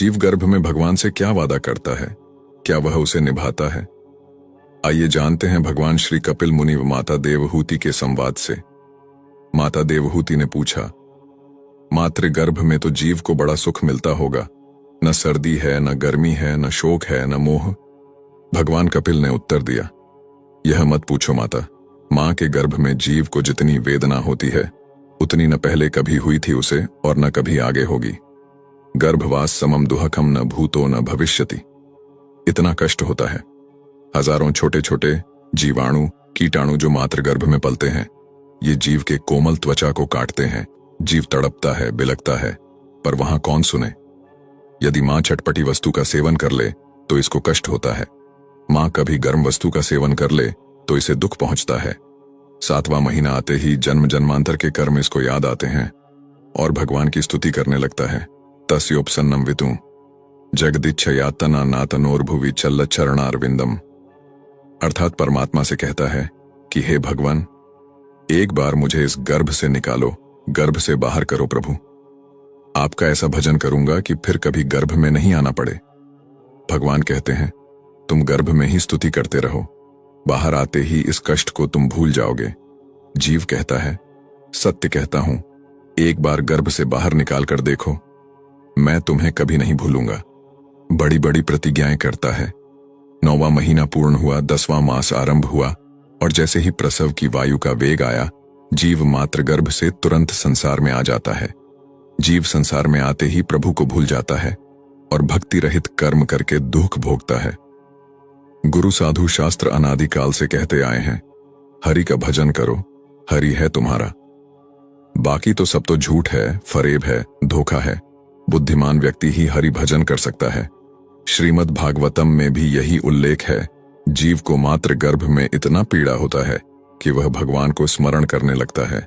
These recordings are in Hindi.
जीव गर्भ में भगवान से क्या वादा करता है, क्या वह उसे निभाता है? आइए जानते हैं भगवान श्री कपिल मुनि व माता देवहूति के संवाद से। माता देवहूति ने पूछा, मातृ गर्भ में तो जीव को बड़ा सुख मिलता होगा, न सर्दी है, न गर्मी है, न शोक है, न मोह। भगवान कपिल ने उत्तर दिया, यह मत पूछो माता। मां के गर्भ में जीव को जितनी वेदना होती है उतनी न पहले कभी हुई थी उसे और न कभी आगे होगी। गर्भवास समम दुहकम न भूतो न भविष्यति। इतना कष्ट होता है। हजारों छोटे छोटे जीवाणु कीटाणु जो मातृ गर्भ में पलते हैं, ये जीव के कोमल त्वचा को काटते हैं। जीव तड़पता है, बिलखता है, पर वहां कौन सुने। यदि मां चटपटी वस्तु का सेवन कर ले तो इसको कष्ट होता है। मां कभी गर्म वस्तु का सेवन कर ले तो इसे दुख पहुंचता है। 7वां महीना आते ही जन्म जन्मांतर के कर्म इसको याद आते हैं और भगवान की स्तुति करने लगता है। तस्योपसन्नम वितु जगदिच्छयातना नातनोर्भुवि चल्ल चरणारविंदम। अर्थात परमात्मा से कहता है कि हे भगवान, एक बार मुझे इस गर्भ से निकालो, गर्भ से बाहर करो प्रभु। आपका ऐसा भजन करूंगा कि फिर कभी गर्भ में नहीं आना पड़े। भगवान कहते हैं, तुम गर्भ में ही स्तुति करते रहो, बाहर आते ही इस कष्ट को तुम भूल जाओगे। जीव कहता है, सत्य कहता हूं, एक बार गर्भ से बाहर निकाल कर देखो, मैं तुम्हें कभी नहीं भूलूंगा। बड़ी बड़ी प्रतिज्ञाएं करता है। 9वां महीना पूर्ण हुआ, 10वां मास आरंभ हुआ और जैसे ही प्रसव की वायु का वेग आया, जीव मातृ गर्भ से तुरंत संसार में आ जाता है। जीव संसार में आते ही प्रभु को भूल जाता है और भक्ति रहित कर्म करके दुख भोगता है। गुरु साधु शास्त्र अनादिकाल से कहते आए हैं, हरि का भजन करो, हरि है तुम्हारा। बाकी तो सब तो झूठ है, फरेब है, धोखा है। बुद्धिमान व्यक्ति ही हरि भजन कर सकता है। श्रीमद् भागवतम में भी यही उल्लेख है। जीव को मातृ गर्भ में इतना पीड़ा होता है कि वह भगवान को स्मरण करने लगता है।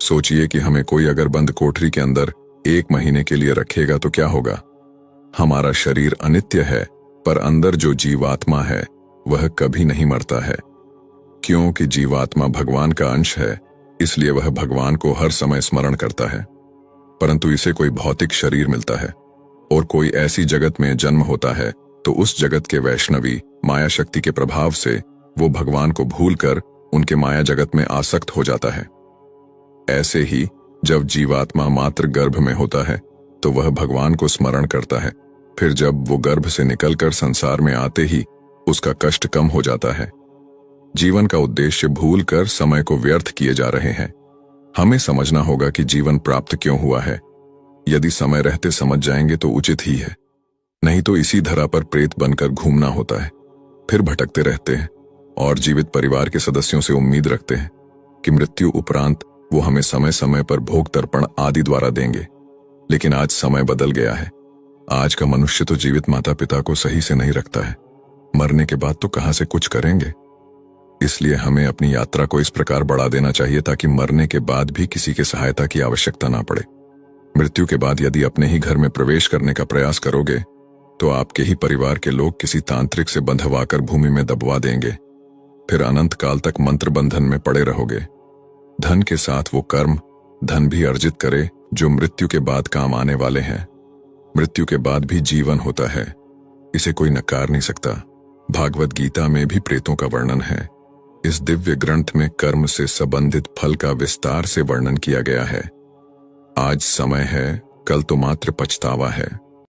सोचिए कि हमें कोई अगर बंद कोठरी के अंदर 1 महीने के लिए रखेगा तो क्या होगा। हमारा शरीर अनित्य है, पर अंदर जो जीवात्मा है वह कभी नहीं मरता है। क्योंकि जीवात्मा भगवान का अंश है, इसलिए वह भगवान को हर समय स्मरण करता है। परंतु इसे कोई भौतिक शरीर मिलता है और कोई ऐसी जगत में जन्म होता है तो उस जगत के वैष्णवी माया शक्ति के प्रभाव से वो भगवान को भूलकर उनके माया जगत में आसक्त हो जाता है। ऐसे ही जब जीवात्मा मातृ गर्भ में होता है तो वह भगवान को स्मरण करता है। फिर जब वो गर्भ से निकलकर संसार में आते ही उसका कष्ट कम हो जाता है। जीवन का उद्देश्य भूलकर समय को व्यर्थ किए जा रहे हैं। हमें समझना होगा कि जीवन प्राप्त क्यों हुआ है। यदि समय रहते समझ जाएंगे तो उचित ही है, नहीं तो इसी धरा पर प्रेत बनकर घूमना होता है। फिर भटकते रहते हैं और जीवित परिवार के सदस्यों से उम्मीद रखते हैं कि मृत्यु उपरांत वो हमें समय समय पर भोग तर्पण आदि द्वारा देंगे। लेकिन आज समय बदल गया है। आज का मनुष्य तो जीवित माता पिता को सही से नहीं रखता है, मरने के बाद तो कहां से कुछ करेंगे। इसलिए हमें अपनी यात्रा को इस प्रकार बढ़ा देना चाहिए ताकि मरने के बाद भी किसी की सहायता की आवश्यकता ना पड़े। मृत्यु के बाद यदि अपने ही घर में प्रवेश करने का प्रयास करोगे तो आपके ही परिवार के लोग किसी तांत्रिक से बंधवाकर भूमि में दबवा देंगे। फिर अनंत काल तक मंत्र बंधन में पड़े रहोगे। धन के साथ वो कर्म धन भी अर्जित करे जो मृत्यु के बाद काम आने वाले हैं। मृत्यु के बाद भी जीवन होता है, इसे कोई नकार नहीं सकता। भागवत गीता में भी प्रेतों का वर्णन है। इस दिव्य ग्रंथ में कर्म से संबंधित फल का विस्तार से वर्णन किया गया है। आज समय है, कल तो मात्र पछतावा है।